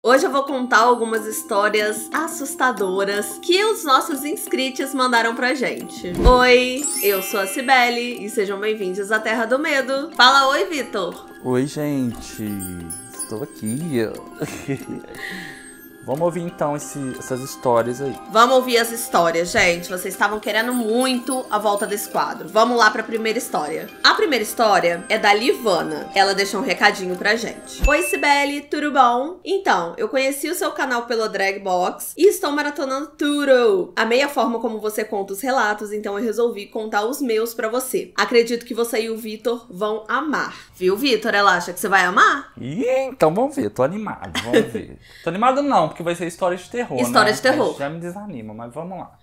Hoje eu vou contar algumas histórias assustadoras que os nossos inscritos mandaram pra gente. Oi, eu sou a Cibele e sejam bem-vindos à Terra do Medo. Fala oi, Vitor. Oi, gente. Estou aqui. Vamos ouvir então essas histórias aí. Vamos ouvir as histórias, gente. Vocês estavam querendo muito a volta desse quadro. Vamos lá pra primeira história. A primeira história é da Livana. Ela deixou um recadinho pra gente. Oi, Cibele, tudo bom? Então, eu conheci o seu canal pelo Dragbox e estou maratonando tudo. Amei a forma como você conta os relatos, então eu resolvi contar os meus pra você. Acredito que você e o Vitor vão amar. Viu, Vitor? Ela acha que você vai amar? Então vamos ver, tô animado, vamos ver. Tô animado não, porque vai ser história de terror, História né? de terror. Já me desanima, mas vamos lá.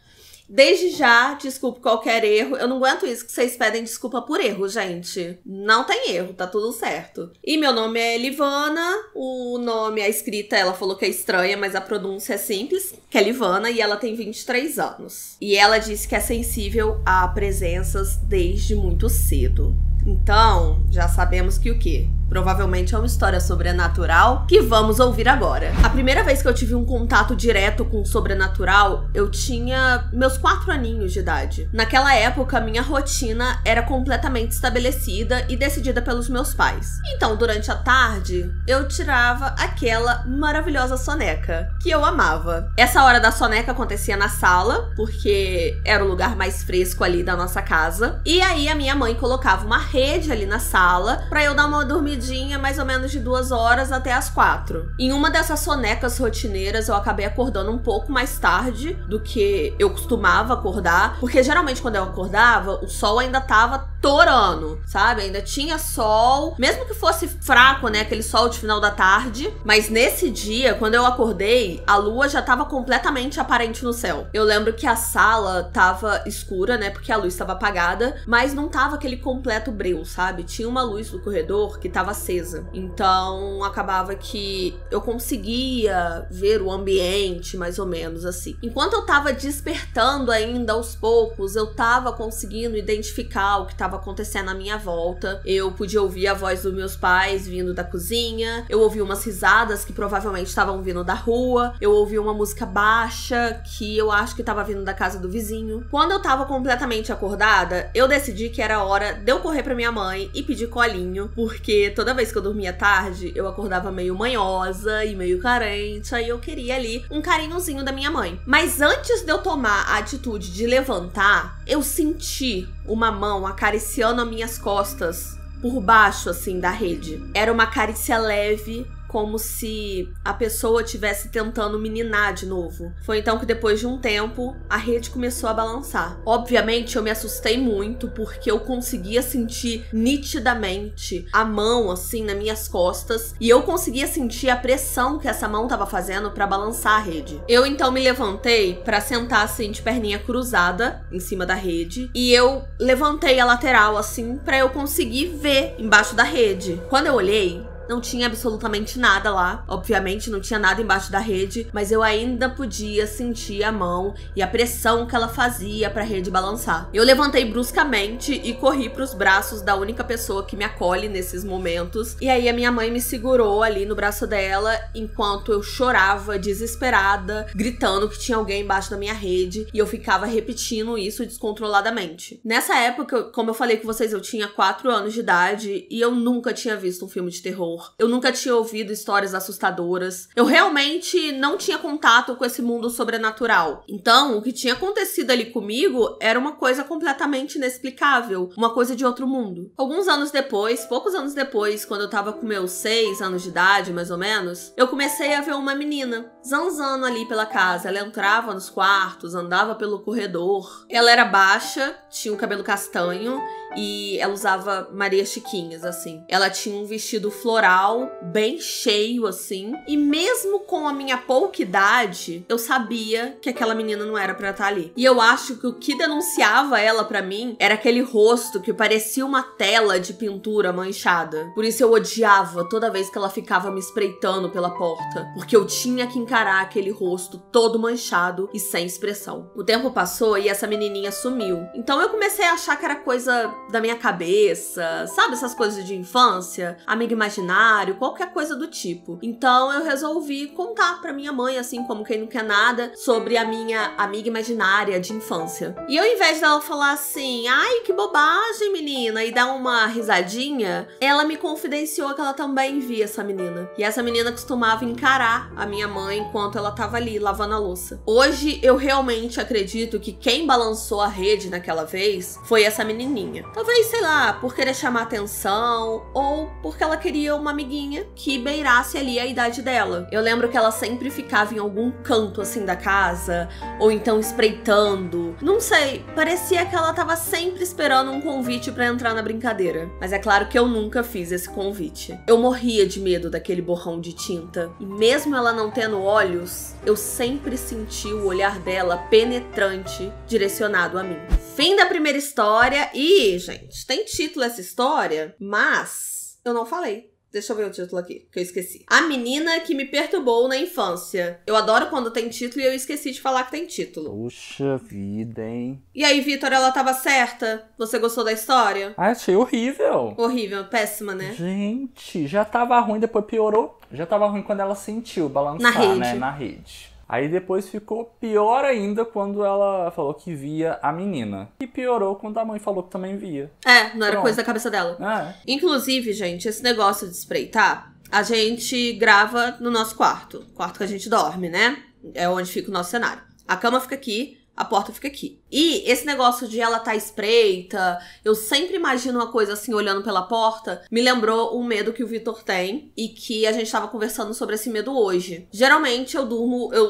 Desde já, desculpe qualquer erro. Eu não aguento isso que vocês pedem desculpa por erro, gente. Não tem erro, tá tudo certo. E meu nome é Livana. O nome, a escrita, ela falou que é estranha, mas a pronúncia é simples, que é Livana, e ela tem 23 anos. E ela disse que é sensível a presenças desde muito cedo. Então, já sabemos que o quê? Provavelmente é uma história sobrenatural que vamos ouvir agora. A primeira vez que eu tive um contato direto com o sobrenatural, eu tinha meus 4 aninhos de idade. Naquela época, minha rotina era completamente estabelecida e decidida pelos meus pais. Então, durante a tarde, eu tirava aquela maravilhosa soneca, que eu amava. Essa hora da soneca acontecia na sala, porque era o lugar mais fresco ali da nossa casa. E aí, a minha mãe colocava uma rede ali na sala pra eu dar uma dormidinha mais ou menos de 2 horas até as 4. Em uma dessas sonecas rotineiras, eu acabei acordando um pouco mais tarde do que eu costumava acordar, porque geralmente quando eu acordava, o sol ainda tava torando, sabe? Ainda tinha sol, mesmo que fosse fraco, né? Aquele sol de final da tarde. Mas nesse dia, quando eu acordei, a lua já tava completamente aparente no céu. Eu lembro que a sala tava escura, né? Porque a luz tava apagada, mas não tava aquele completo breu, sabe? Tinha uma luz no corredor que tava acesa. Então, acabava que eu conseguia ver o ambiente, mais ou menos assim. Enquanto eu tava despertando ainda aos poucos, eu tava conseguindo identificar o que tava acontecendo à minha volta. Eu podia ouvir a voz dos meus pais vindo da cozinha. Eu ouvi umas risadas que provavelmente estavam vindo da rua. Eu ouvi uma música baixa que eu acho que tava vindo da casa do vizinho. Quando eu tava completamente acordada, eu decidi que era hora de eu correr pra minha mãe e pedir colinho, porque toda vez que eu dormia tarde, eu acordava meio manhosa e meio carente, aí eu queria ali um carinhozinho da minha mãe. Mas antes de eu tomar a atitude de levantar, eu senti uma mão acariciando as minhas costas por baixo, assim, da rede. Era uma carícia leve, como se a pessoa estivesse tentando me ninar de novo. Foi então que depois de um tempo, a rede começou a balançar. Obviamente, eu me assustei muito, porque eu conseguia sentir nitidamente a mão, assim, nas minhas costas, e eu conseguia sentir a pressão que essa mão tava fazendo pra balançar a rede. Eu então me levantei pra sentar, assim, de perninha cruzada, em cima da rede, e eu levantei a lateral, assim, pra eu conseguir ver embaixo da rede. Quando eu olhei, não tinha absolutamente nada lá. Obviamente não tinha nada embaixo da rede, mas eu ainda podia sentir a mão e a pressão que ela fazia pra rede balançar. Eu levantei bruscamente e corri pros braços da única pessoa que me acolhe nesses momentos. E aí a minha mãe me segurou ali no braço dela, enquanto eu chorava, desesperada, gritando que tinha alguém embaixo da minha rede. E eu ficava repetindo isso descontroladamente. Nessa época, como eu falei com vocês, eu tinha 4 anos de idade e eu nunca tinha visto um filme de terror. Eu nunca tinha ouvido histórias assustadoras. Eu realmente não tinha contato com esse mundo sobrenatural. Então, o que tinha acontecido ali comigo era uma coisa completamente inexplicável. Uma coisa de outro mundo. Alguns anos depois, poucos anos depois, quando eu tava com meus 6 anos de idade, mais ou menos, eu comecei a ver uma menina zanzando ali pela casa. Ela entrava nos quartos, andava pelo corredor. Ela era baixa, tinha o cabelo castanho e ela usava Maria Chiquinhas, assim. Ela tinha um vestido floral, bem cheio, assim. E mesmo com a minha pouca idade, eu sabia que aquela menina não era pra estar ali. E eu acho que o que denunciava ela pra mim era aquele rosto que parecia uma tela de pintura manchada. Por isso eu odiava toda vez que ela ficava me espreitando pela porta, porque eu tinha que encarar aquele rosto todo manchado e sem expressão. O tempo passou e essa menininha sumiu. Então eu comecei a achar que era coisa da minha cabeça, sabe essas coisas de infância? Amiga imaginária, imaginário, qualquer coisa do tipo. Então eu resolvi contar pra minha mãe, assim como quem não quer nada, sobre a minha amiga imaginária de infância. E ao invés dela falar assim, ai, que bobagem, menina, e dar uma risadinha, ela me confidenciou que ela também via essa menina. E essa menina costumava encarar a minha mãe enquanto ela tava ali lavando a louça. Hoje eu realmente acredito que quem balançou a rede naquela vez foi essa menininha. Talvez, sei lá, por querer chamar atenção ou porque ela queria uma amiguinha que beirasse ali a idade dela. Eu lembro que ela sempre ficava em algum canto assim da casa, ou então espreitando. Não sei, parecia que ela tava sempre esperando um convite pra entrar na brincadeira. Mas é claro que eu nunca fiz esse convite. Eu morria de medo daquele borrão de tinta. E mesmo ela não tendo olhos, eu sempre senti o olhar dela penetrante, direcionado a mim. Fim da primeira história. E, gente, tem título essa história, mas eu não falei. Deixa eu ver o título aqui, que eu esqueci. A menina que me perturbou na infância. Eu adoro quando tem título e eu esqueci de falar que tem título. Puxa vida, hein? E aí, Vitor, ela tava certa? Você gostou da história? Ah, achei horrível. Horrível, péssima, né? Gente, já tava ruim, depois piorou. Já tava ruim quando ela sentiu balançar, Na rede. né? Na rede. Aí depois ficou pior ainda quando ela falou que via a menina. E piorou quando a mãe falou que também via. É, não era Pronto. coisa da cabeça dela. É. Inclusive, gente, esse negócio de espreitar, a gente grava no nosso quarto. Quarto que a gente dorme, né? É onde fica o nosso cenário. A cama fica aqui, a porta fica aqui. E esse negócio de ela tá espreita, eu sempre imagino uma coisa assim, olhando pela porta, me lembrou um medo que o Vitor tem e que a gente tava conversando sobre esse medo hoje. Geralmente eu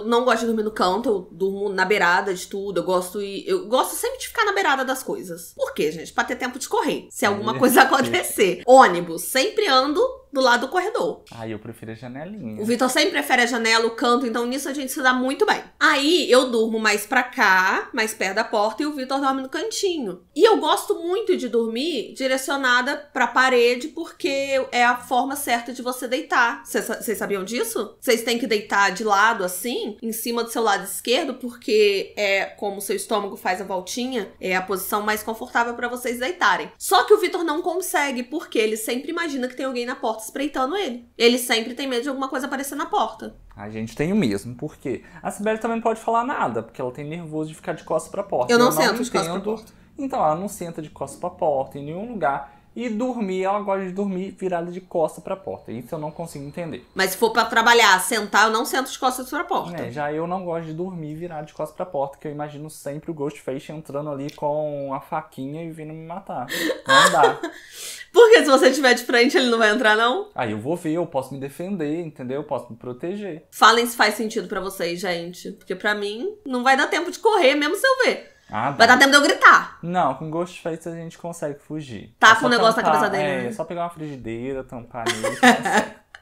não gosto de dormir no canto, eu durmo na beirada de tudo, eu gosto sempre de ficar na beirada das coisas. Por quê, gente? Pra ter tempo de correr, se alguma coisa acontecer. Ônibus, sempre ando do lado do corredor. Ah, eu prefiro a janelinha. O Vitor sempre prefere a janela, o canto, então nisso a gente se dá muito bem. Aí eu durmo mais pra cá, mais perto da porta, e o Vitor dorme no cantinho. E eu gosto muito de dormir direcionada pra parede, porque é a forma certa de você deitar. Vocês sabiam disso? Vocês têm que deitar de lado assim, em cima do seu lado esquerdo, porque é como o seu estômago faz a voltinha, é a posição mais confortável pra vocês deitarem. Só que o Vitor não consegue, porque ele sempre imagina que tem alguém na porta espreitando ele. Ele sempre tem medo de alguma coisa aparecer na porta. A gente tem o mesmo, por quê? A Sibeli também não pode falar nada, porque ela tem nervoso de ficar de costas pra porta. Eu não sento de costas pra porta. Então, ela não senta de costas pra porta em nenhum lugar. E dormir, ela gosta de dormir virada de costas pra porta. Isso eu não consigo entender. Mas se for pra trabalhar, sentar, eu não sento de costas pra porta. Já eu não gosto de dormir virado de costas pra porta, que eu imagino sempre o Ghostface entrando ali com a faquinha e vindo me matar. Não dá. Porque se você estiver de frente, ele não vai entrar, não? Aí eu vou ver, eu posso me defender, entendeu? Eu posso me proteger. Falem se faz sentido pra vocês, gente. Porque pra mim, não vai dar tempo de correr, mesmo se eu ver. Ah, vai dar tempo de eu gritar. Não, com Ghostface a gente consegue fugir. Tá com o negócio na cabeça dele, né? É só pegar uma frigideira, tampar nele.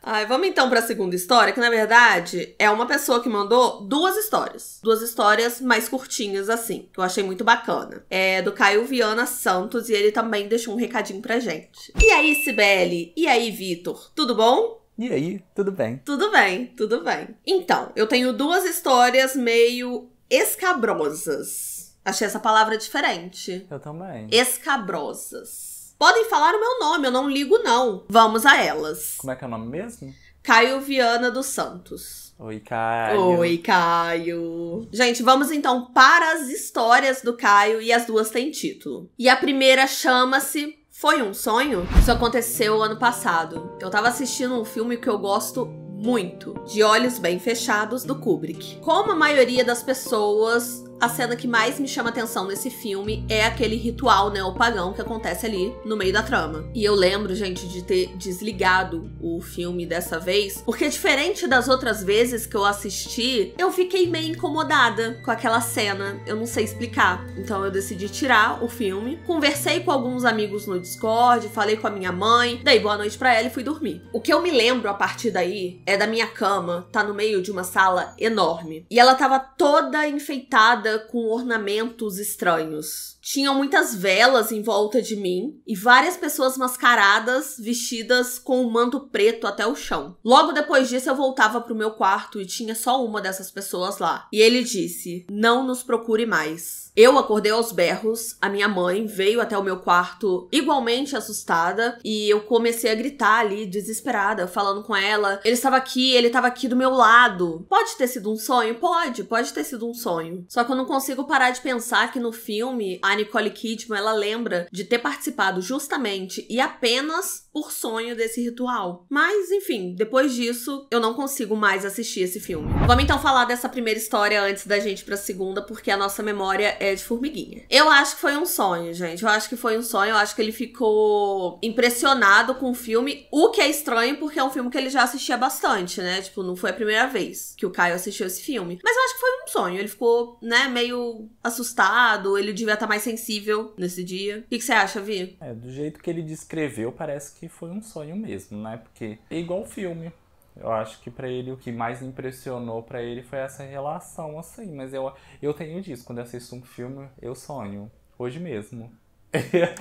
Ai, vamos então pra segunda história, que na verdade é uma pessoa que mandou duas histórias. Duas histórias mais curtinhas, assim, que eu achei muito bacana. É do Caio Viana Santos e ele também deixou um recadinho pra gente. E aí, Sibeli? E aí, Vitor? Tudo bom? E aí, tudo bem? Tudo bem, tudo bem. Então, eu tenho duas histórias meio escabrosas. Achei essa palavra diferente. Eu também. Escabrosas. Podem falar o meu nome, eu não ligo não. Vamos a elas. Como é que é o nome mesmo? Caio Viana dos Santos. Oi, Caio. Oi, Caio. Gente, vamos então para as histórias do Caio e as duas têm título. E a primeira chama-se Foi um Sonho? Isso aconteceu ano passado. Eu tava assistindo um filme que eu gosto muito, De Olhos Bem Fechados, do Kubrick. Como a maioria das pessoas, a cena que mais me chama atenção nesse filme é aquele ritual neopagão que acontece ali no meio da trama. E eu lembro, gente, de ter desligado o filme dessa vez, porque diferente das outras vezes que eu assisti, eu fiquei meio incomodada com aquela cena. Eu não sei explicar. Então eu decidi tirar o filme, conversei com alguns amigos no Discord, falei com a minha mãe, dei boa noite pra ela e fui dormir. O que eu me lembro a partir daí é da minha cama tá no meio de uma sala enorme. E ela tava toda enfeitada decorada com ornamentos estranhos. Tinham muitas velas em volta de mim e várias pessoas mascaradas, vestidas com um manto preto até o chão. Logo depois disso, eu voltava pro meu quarto e tinha só uma dessas pessoas lá. E ele disse: "Não nos procure mais." Eu acordei aos berros, a minha mãe veio até o meu quarto igualmente assustada e eu comecei a gritar ali, desesperada, falando com ela. Ele estava aqui do meu lado. Pode ter sido um sonho? Pode ter sido um sonho. Só que eu não consigo parar de pensar que no filme, a Nicole Kidman, ela lembra de ter participado justamente e apenas por sonho desse ritual. Mas, enfim, depois disso, eu não consigo mais assistir esse filme. Vamos então falar dessa primeira história antes da gente ir pra segunda, porque a nossa memória é de formiguinha. Eu acho que foi um sonho, gente. Eu acho que foi um sonho. Eu acho que ele ficou impressionado com o filme, o que é estranho, porque é um filme que ele já assistia bastante, né? Tipo, não foi a primeira vez que o Caio assistiu esse filme. Mas eu acho que foi um sonho. Ele ficou, né, meio assustado. Ele devia estar mais sensível nesse dia. O que você acha, Vi? Do jeito que ele descreveu, parece que foi um sonho mesmo, né? Porque é igual o filme. Eu acho que pra ele, o que mais impressionou pra ele foi essa relação, assim. Mas eu tenho disso, quando eu assisto um filme, eu sonho. Hoje mesmo.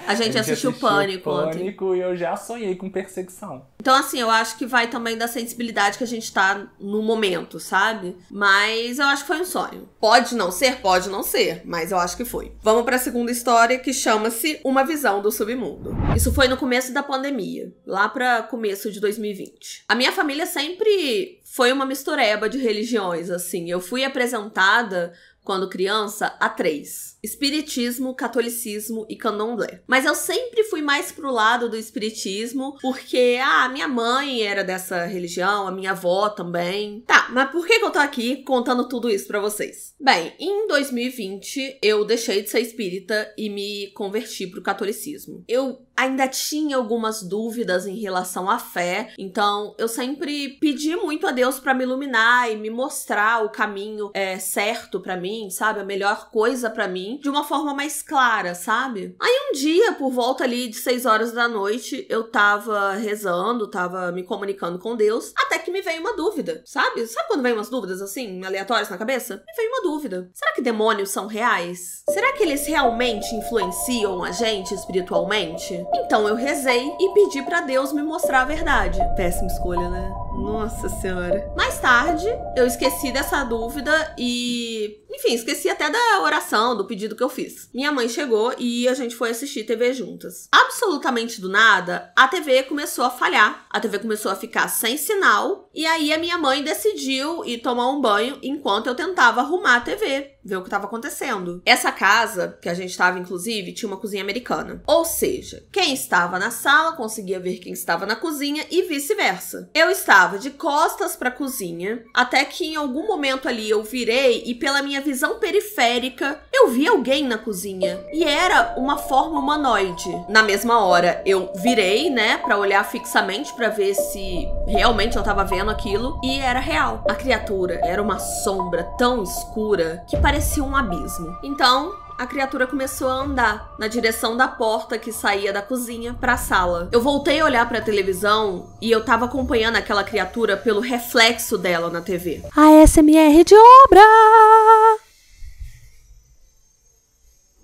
A gente assistiu Pânico ontem. E eu já sonhei com perseguição. Então, assim, eu acho que vai também da sensibilidade que a gente tá no momento, sabe? Mas eu acho que foi um sonho. Pode não ser, mas eu acho que foi. Vamos pra segunda história, que chama-se Uma Visão do Submundo. Isso foi no começo da pandemia, lá pra começo de 2020. A minha família sempre foi uma mistureba de religiões, assim. Eu fui apresentada, quando criança, a 3. Espiritismo, catolicismo e candomblé. Mas eu sempre fui mais pro lado do espiritismo, porque, minha mãe era dessa religião, a minha avó também. Tá, mas por que eu tô aqui contando tudo isso pra vocês? Bem, em 2020, eu deixei de ser espírita e me converti pro catolicismo. Eu ainda tinha algumas dúvidas em relação à fé, então eu sempre pedi muito a Deus pra me iluminar e me mostrar o caminho certo pra mim, sabe? A melhor coisa pra mim, de uma forma mais clara, sabe? Aí um dia, por volta ali de 6 horas da noite, eu tava rezando, tava me comunicando com Deus, até que me veio uma dúvida, sabe? Sabe quando vem umas dúvidas assim, aleatórias na cabeça? Me veio uma dúvida. Será que demônios são reais? Será que eles realmente influenciam a gente espiritualmente? Então eu rezei e pedi pra Deus me mostrar a verdade. Péssima escolha, né? Nossa Senhora. Mais tarde, eu esqueci dessa dúvida e... enfim, esqueci até da oração, do pedido que eu fiz. Minha mãe chegou e a gente foi assistir TV juntas. Absolutamente do nada, a TV começou a falhar. A TV começou a ficar sem sinal. E aí a minha mãe decidiu ir tomar um banho enquanto eu tentava arrumar a TV, ver o que estava acontecendo. Essa casa, que a gente estava inclusive, tinha uma cozinha americana. Ou seja, quem estava na sala conseguia ver quem estava na cozinha e vice-versa. Eu estava de costas para a cozinha, até que em algum momento ali eu virei e pela minha visão periférica eu vi alguém na cozinha. E era uma forma humanoide. Na mesma hora eu virei, né, para olhar fixamente para ver se realmente eu tava vendo aquilo, e era real. A criatura era uma sombra tão escura que parecia um abismo. Então, a criatura começou a andar na direção da porta que saía da cozinha pra sala. Eu voltei a olhar pra televisão e eu tava acompanhando aquela criatura pelo reflexo dela na TV. ASMR de obra!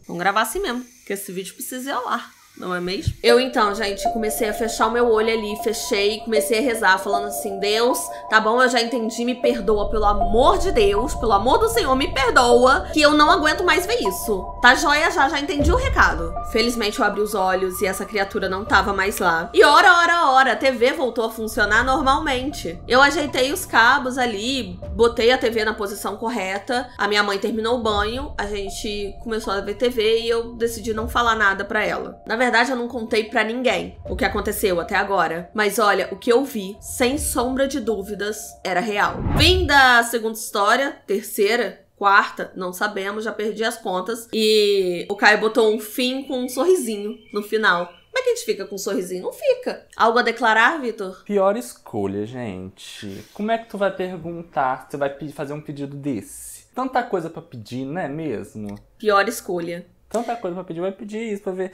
Vamos gravar assim mesmo, porque esse vídeo precisa ir ao ar. Não é mesmo? Eu então, gente, comecei a fechar o meu olho ali, fechei, comecei a rezar, falando assim: Deus, tá bom, eu já entendi, me perdoa, pelo amor de Deus, pelo amor do Senhor, me perdoa, que eu não aguento mais ver isso. Tá joia, já entendi o recado. Felizmente eu abri os olhos e essa criatura não tava mais lá. E ora, a TV voltou a funcionar normalmente. Eu ajeitei os cabos ali, botei a TV na posição correta, a minha mãe terminou o banho, a gente começou a ver TV e eu decidi não falar nada pra ela. Na verdade, eu não contei pra ninguém o que aconteceu até agora. Mas olha, o que eu vi, sem sombra de dúvidas, era real. Vim da segunda história, terceira, quarta, não sabemos, já perdi as contas. E o Caio botou um fim com um sorrisinho no final. Como é que a gente fica com um sorrisinho? Não fica. Algo a declarar, Vitor? Pior escolha, gente. Como é que tu vai perguntar, você vai fazer um pedido desse? Tanta coisa pra pedir, não é mesmo? Pior escolha. Tanta coisa pra pedir, vai pedir isso pra ver.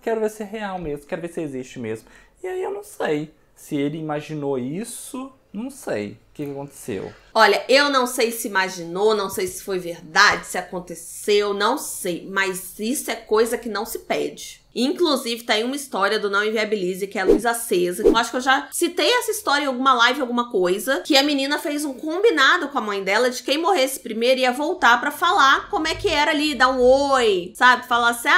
Quero ver se é real mesmo, quero ver se existe mesmo. E aí eu não sei se ele imaginou isso Não sei o que aconteceu. Olha, eu não sei se imaginou, não sei se foi verdade, se aconteceu, não sei. Mas isso é coisa que não se pede. Inclusive, tá aí uma história do Não Inviabilize, que é a Luísa Cesa. Eu acho que eu já citei essa história em alguma live, alguma coisa. Que a menina fez um combinado com a mãe dela de quem morresse primeiro ia voltar pra falar como é que era ali, dar um oi, sabe? Falar assim,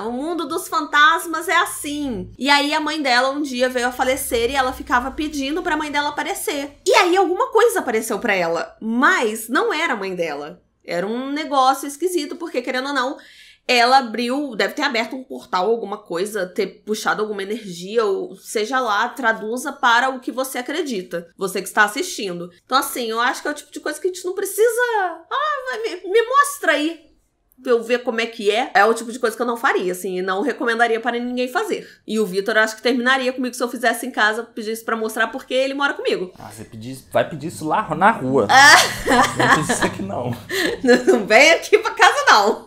o mundo dos fantasmas é assim. E aí a mãe dela um dia veio a falecer e ela ficava pedindo pra mãe dela aparecer. E aí alguma coisa apareceu pra ela, mas não era a mãe dela. Era um negócio esquisito, porque querendo ou não, ela abriu, deve ter aberto um portal, alguma coisa, ter puxado alguma energia, ou seja lá, traduza para o que você acredita, você que está assistindo. Então assim, eu acho que é o tipo de coisa que a gente não precisa... me mostra aí, pra eu ver como é que é. É o tipo de coisa que eu não faria, assim, e não recomendaria para ninguém fazer. E o Vitor, eu acho que terminaria comigo se eu fizesse em casa, pedisse pra mostrar, porque ele mora comigo. Você vai pedir isso lá na rua. Não pedir isso aqui não. Não vem aqui pra casa não.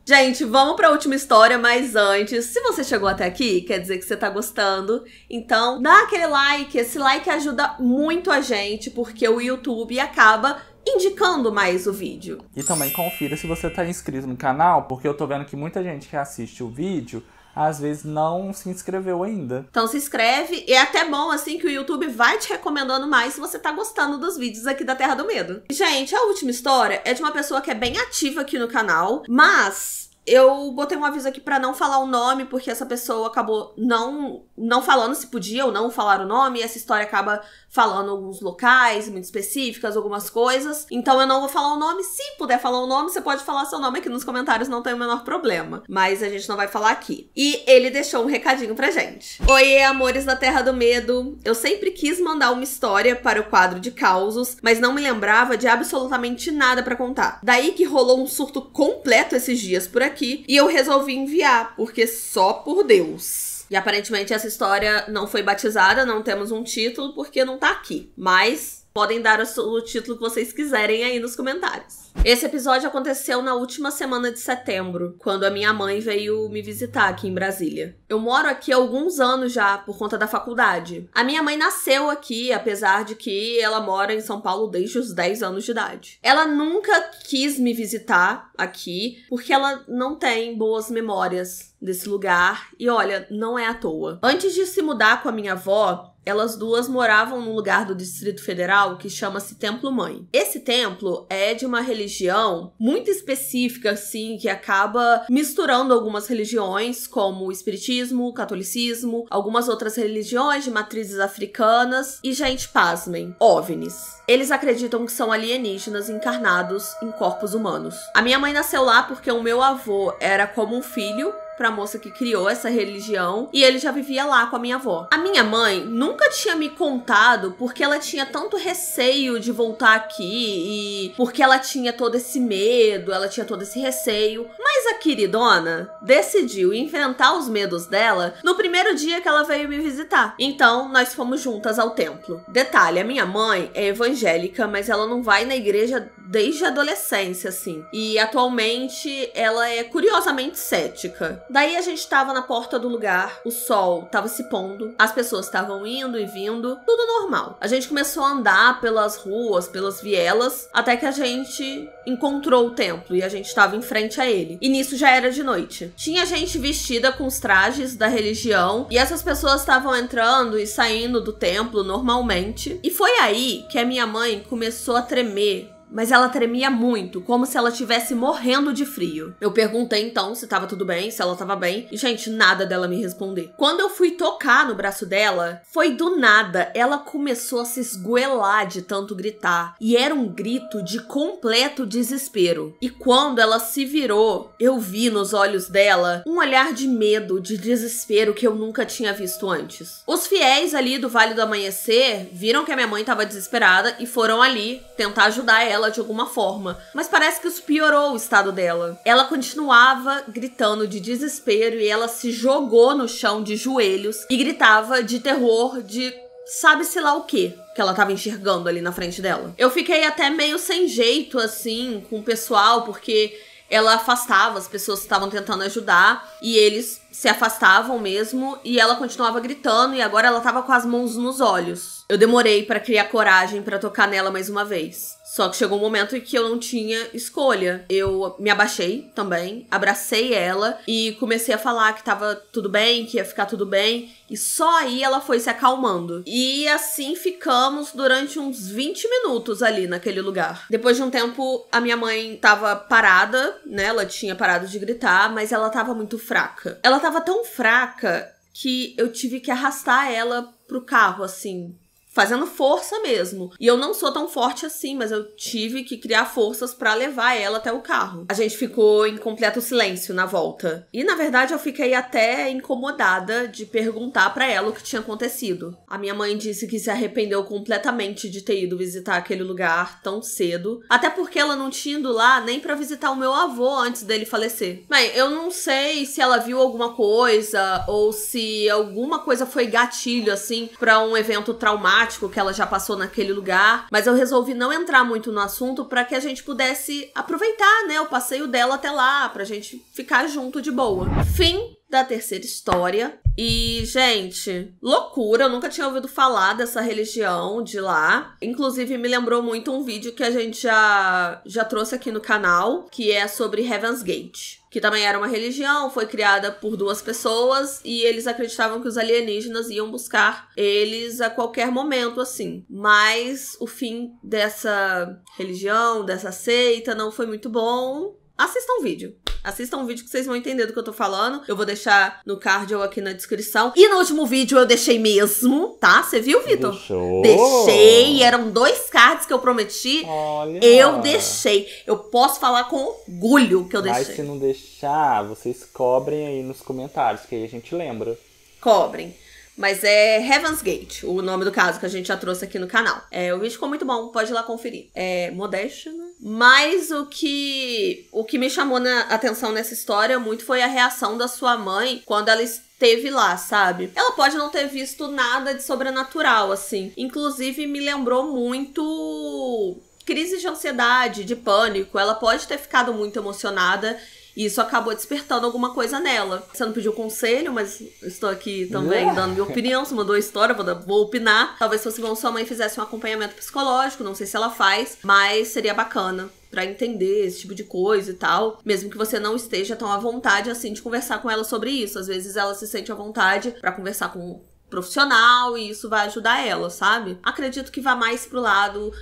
Gente, vamos pra última história, mas antes, se você chegou até aqui, quer dizer que você tá gostando, então dá aquele like, esse like ajuda muito a gente, porque o YouTube acaba indicando mais o vídeo. E também confira se você tá inscrito no canal, porque eu tô vendo que muita gente que assiste o vídeo às vezes não se inscreveu ainda. Então se inscreve, e é até bom assim que o YouTube vai te recomendando mais se você tá gostando dos vídeos aqui da Terra do Medo. Gente, a última história é de uma pessoa que é bem ativa aqui no canal, mas eu botei um aviso aqui pra não falar o nome, porque essa pessoa acabou não falando se podia ou não falar o nome, e essa história acaba falando alguns locais muito específicas, algumas coisas. Então eu não vou falar o nome. Se puder falar o nome, você pode falar seu nome aqui nos comentários, não tem o menor problema. Mas a gente não vai falar aqui. E ele deixou um recadinho pra gente. Oiê, amores da Terra do Medo. Eu sempre quis mandar uma história para o quadro de causos, mas não me lembrava de absolutamente nada pra contar. Daí que rolou um surto completo esses dias por aqui, e eu resolvi enviar, porque só por Deus. E aparentemente essa história não foi batizada, não temos um título, porque não tá aqui. Mas podem dar o título que vocês quiserem aí nos comentários. Esse episódio aconteceu na última semana de setembro, quando a minha mãe veio me visitar aqui em Brasília. Eu moro aqui há alguns anos já, por conta da faculdade. A minha mãe nasceu aqui, apesar de que ela mora em São Paulo desde os 10 anos de idade. Ela nunca quis me visitar aqui, porque ela não tem boas memórias desse lugar. E olha, não é à toa. Antes de se mudar com a minha avó, elas duas moravam num lugar do Distrito Federal que chama-se Templo Mãe. Esse templo é de uma religião muito específica, assim, que acaba misturando algumas religiões, como o espiritismo, o catolicismo, algumas outras religiões de matrizes africanas e, gente, pasmem, OVNIs. Eles acreditam que são alienígenas encarnados em corpos humanos. A minha mãe nasceu lá porque o meu avô era como um filho pra moça que criou essa religião, e ele já vivia lá com a minha avó. A minha mãe nunca tinha me contado porque ela tinha tanto receio de voltar aqui, e porque ela tinha todo esse medo, ela tinha todo esse receio. Mas a queridona decidiu enfrentar os medos dela no primeiro dia que ela veio me visitar. Então, nós fomos juntas ao templo. Detalhe, a minha mãe é evangélica, mas ela não vai na igreja desde a adolescência, assim. E atualmente ela é curiosamente cética. Daí a gente tava na porta do lugar, o sol tava se pondo, as pessoas estavam indo e vindo, tudo normal. A gente começou a andar pelas ruas, pelas vielas, até que a gente encontrou o templo e a gente tava em frente a ele. E nisso já era de noite. Tinha gente vestida com os trajes da religião e essas pessoas estavam entrando e saindo do templo normalmente. E foi aí que a minha mãe começou a tremer. Mas ela tremia muito, como se ela estivesse morrendo de frio. Eu perguntei então se tava tudo bem, se ela tava bem. E, gente, nada dela me responder. Quando eu fui tocar no braço dela, foi do nada. Ela começou a se esgoelar de tanto gritar. E era um grito de completo desespero. E quando ela se virou, eu vi nos olhos dela um olhar de medo, de desespero que eu nunca tinha visto antes. Os fiéis ali do Vale do Amanhecer viram que a minha mãe tava desesperada e foram ali tentar ajudar ela de alguma forma, mas parece que isso piorou o estado dela. Ela continuava gritando de desespero e ela se jogou no chão de joelhos e gritava de terror, de sabe-se lá o que ela tava enxergando ali na frente dela. Eu fiquei até meio sem jeito, assim, com o pessoal, porque ela afastava as pessoas que estavam tentando ajudar e eles se afastavam mesmo e ela continuava gritando e agora ela tava com as mãos nos olhos. Eu demorei pra criar coragem pra tocar nela mais uma vez. Só que chegou um momento em que eu não tinha escolha. Eu me abaixei também, abracei ela e comecei a falar que tava tudo bem, que ia ficar tudo bem. E só aí ela foi se acalmando. E assim ficamos durante uns 20 minutos ali naquele lugar. Depois de um tempo, a minha mãe tava parada, né? Ela tinha parado de gritar, mas ela tava muito fraca. Ela tava tão fraca que eu tive que arrastar ela pro carro, assim, fazendo força mesmo. E eu não sou tão forte assim, mas eu tive que criar forças pra levar ela até o carro. A gente ficou em completo silêncio na volta. E, na verdade, eu fiquei até incomodada de perguntar pra ela o que tinha acontecido. A minha mãe disse que se arrependeu completamente de ter ido visitar aquele lugar tão cedo. Até porque ela não tinha ido lá nem pra visitar o meu avô antes dele falecer. Bem, eu não sei se ela viu alguma coisa ou se alguma coisa foi gatilho, assim, pra um evento traumático que ela já passou naquele lugar, mas eu resolvi não entrar muito no assunto pra que a gente pudesse aproveitar, né, o passeio dela até lá, pra gente ficar junto de boa. Fim da terceira história. E, gente, loucura, eu nunca tinha ouvido falar dessa religião de lá. Inclusive, me lembrou muito um vídeo que a gente já trouxe aqui no canal, que é sobre Heaven's Gate, que também era uma religião, foi criada por 2 pessoas e eles acreditavam que os alienígenas iam buscar eles a qualquer momento, assim. Mas o fim dessa religião, dessa seita, não foi muito bom. Assistam o vídeo. Assistam o vídeo que vocês vão entender do que eu tô falando. Eu vou deixar no card ou aqui na descrição. E no último vídeo eu deixei mesmo, tá? Você viu, Vitor? Deixou. Deixei. Eram 2 cards que eu prometi. Olha. Eu deixei. Eu posso falar com orgulho que eu deixei. Mas se não deixar, vocês cobrem aí nos comentários, que aí a gente lembra. Cobrem. Mas é Heaven's Gate, o nome do caso que a gente já trouxe aqui no canal. O vídeo ficou muito bom, pode ir lá conferir. É modesto, né? Mas o que me chamou a atenção nessa história muito foi a reação da sua mãe quando ela esteve lá, sabe? Ela pode não ter visto nada de sobrenatural, assim. Inclusive, me lembrou muito crise de ansiedade, de pânico. Ela pode ter ficado muito emocionada. E isso acabou despertando alguma coisa nela. Você não pediu conselho, mas estou aqui também dando minha opinião. Você mandou a história, vou opinar. Talvez se sua mãe fizesse um acompanhamento psicológico, não sei se ela faz, mas seria bacana pra entender esse tipo de coisa e tal. Mesmo que você não esteja tão à vontade, assim, de conversar com ela sobre isso. Às vezes ela se sente à vontade pra conversar com um profissional e isso vai ajudar ela, sabe? Acredito que vá mais pro lado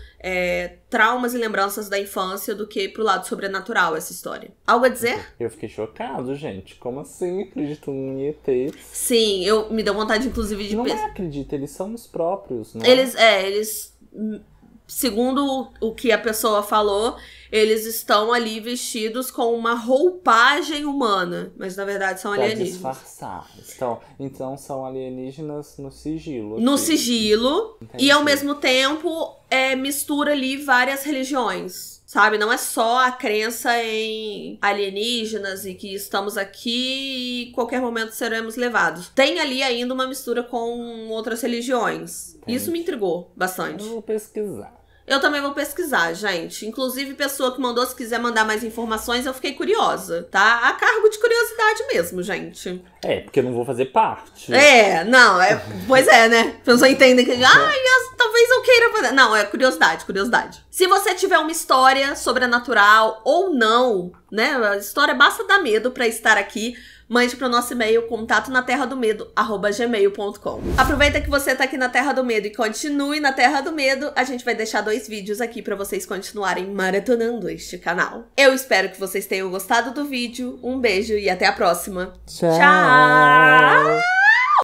traumas e lembranças da infância do que pro lado sobrenatural essa história. Algo a dizer? Eu fiquei chocado, gente. Como assim? Acredito em ETs? Sim, me deu vontade, inclusive, de... Não acredito, eles são os próprios, né? Eles... Segundo o que a pessoa falou, eles estão ali vestidos com uma roupagem humana. Mas, na verdade, são alienígenas. Pra disfarçar. Então, são alienígenas no sigilo. Aqui. No sigilo. Entendi. E, ao mesmo tempo, mistura ali várias religiões. Sabe? Não é só a crença em alienígenas e que estamos aqui e qualquer momento seremos levados. Tem ali ainda uma mistura com outras religiões. Entendi. Isso me intrigou bastante. Eu vou pesquisar. Eu também vou pesquisar, gente. Inclusive, pessoa que mandou, se quiser mandar mais informações, eu fiquei curiosa, tá? A cargo de curiosidade mesmo, gente. Porque eu não vou fazer parte. Pois é, né? A pessoa entende que, talvez eu queira fazer. Não, é curiosidade. Se você tiver uma história sobrenatural ou não, né? A história basta dar medo pra estar aqui. Mande pro nosso e-mail, contatonaterradomedo@gmail.com. Aproveita que você tá aqui na Terra do Medo e continue na Terra do Medo. A gente vai deixar 2 vídeos aqui pra vocês continuarem maratonando este canal. Eu espero que vocês tenham gostado do vídeo. Um beijo e até a próxima. Tchau! Tchau!